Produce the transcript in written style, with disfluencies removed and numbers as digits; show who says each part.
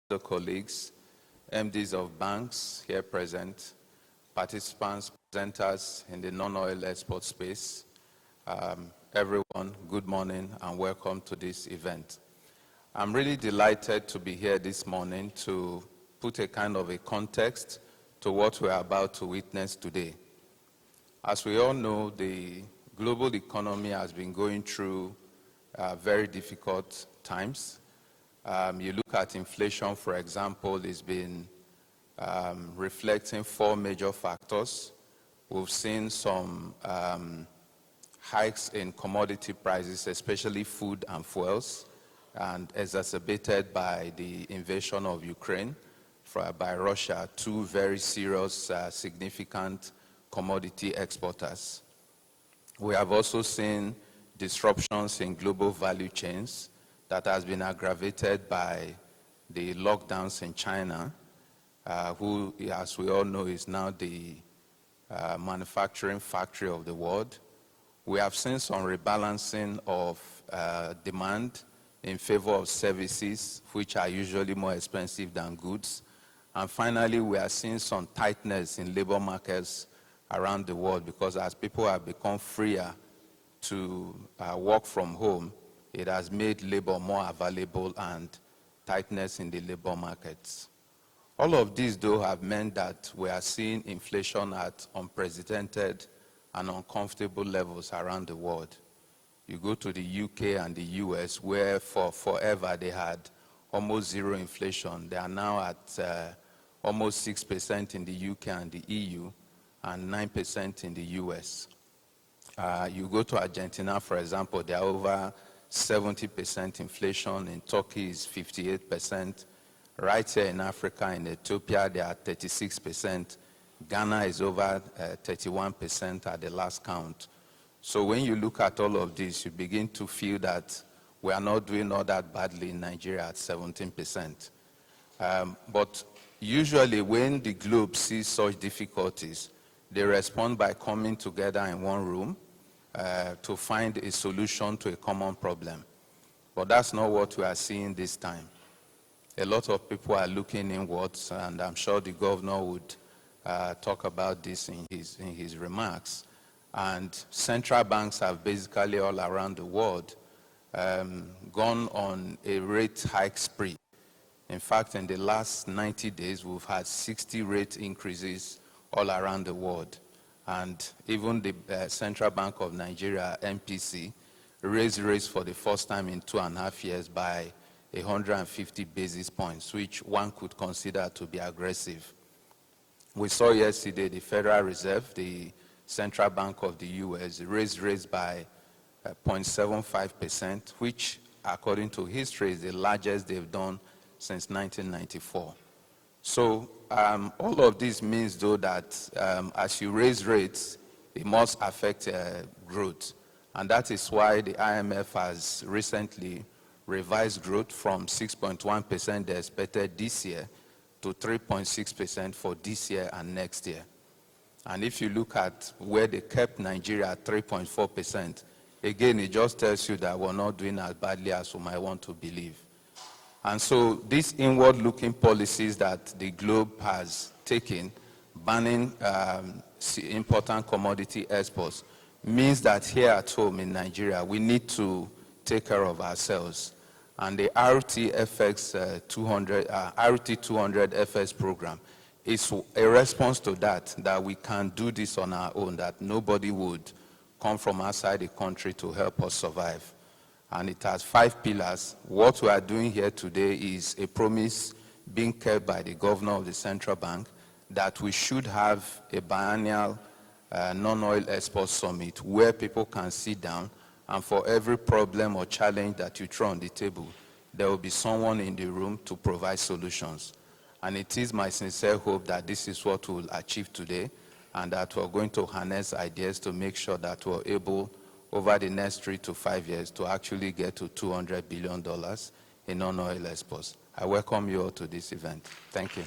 Speaker 1: the colleagues, MDs of banks here present, participants, presenters in the non-oil export space, everyone, good morning and welcome to this event. I'm really delighted to be here this morning to put a kind of a context to what we're about to witness today. As we all know, the global economy has been going through very difficult times. You look at inflation, for example, it's been reflecting four major factors. We've seen some hikes in commodity prices, especially food and fuels, and exacerbated by the invasion of Ukraine by Russia, two very serious, significant commodity exporters. We have also seen disruptions in global value chains that has been aggravated by the lockdowns in China, who, as we all know, is now the manufacturing factory of the world. We have seen some rebalancing of demand in favor of services, which are usually more expensive than goods. And finally, we are seeing some tightness in labor markets around the world because as people have become freer to work from home, it has made labor more available and tightness in the labor markets. All of these, though, have meant that we are seeing inflation at unprecedented and uncomfortable levels around the world. You go to the UK and the US, where for forever they had almost zero inflation. They are now at almost 6% in the UK and the EU and 9% in the US. You go to Argentina, for example, they are over 70% inflation. In Turkey is 58%. Right here in Africa, in Ethiopia, they are 36%. Ghana is over 31% at the last count. So when you look at all of this, you begin to feel that we are not doing all that badly in Nigeria at 17%. But usually when the globe sees such difficulties, they respond by coming together in one room to find a solution to a common problem. But that's not what we are seeing this time. A lot of people are looking inwards, and I'm sure the governor would talk about this in his remarks. And central banks have basically all around the world gone on a rate hike spree. In fact, in the last 90 days, we've had 60 rate increases all around the world. And even the Central Bank of Nigeria, MPC, raised rates for the first time in 2.5 years by 150 basis points, which one could consider to be aggressive. We saw yesterday the Federal Reserve, the Central Bank of the US, raised rates by 0.75%, which, according to history, is the largest they've done since 1994. So all of this means, though, that as you raise rates, it must affect growth. And that is why the IMF has recently revised growth from 6.1% they expected this year to 3.6% for this year and next year. And if you look at where they kept Nigeria at 3.4%, again, it just tells you that we're not doing as badly as we might want to believe. And so these inward-looking policies that the globe has taken, banning important commodity exports, means that here at home in Nigeria, we need to take care of ourselves. And the RT 200 FS program is a response to that we can do this on our own, that nobody would come from outside the country to help us survive. And it has 5 pillars. What we are doing here today is a promise being kept by the governor of the central bank that we should have a biennial non-oil export summit where people can sit down, and for every problem or challenge that you throw on the table, there will be someone in the room to provide solutions. And it is my sincere hope that this is what we'll achieve today, and that we're going to harness ideas to make sure that we're able, over the next 3 to 5 years, to actually get to $200 billion in non-oil exports. I welcome you all to this event. Thank you.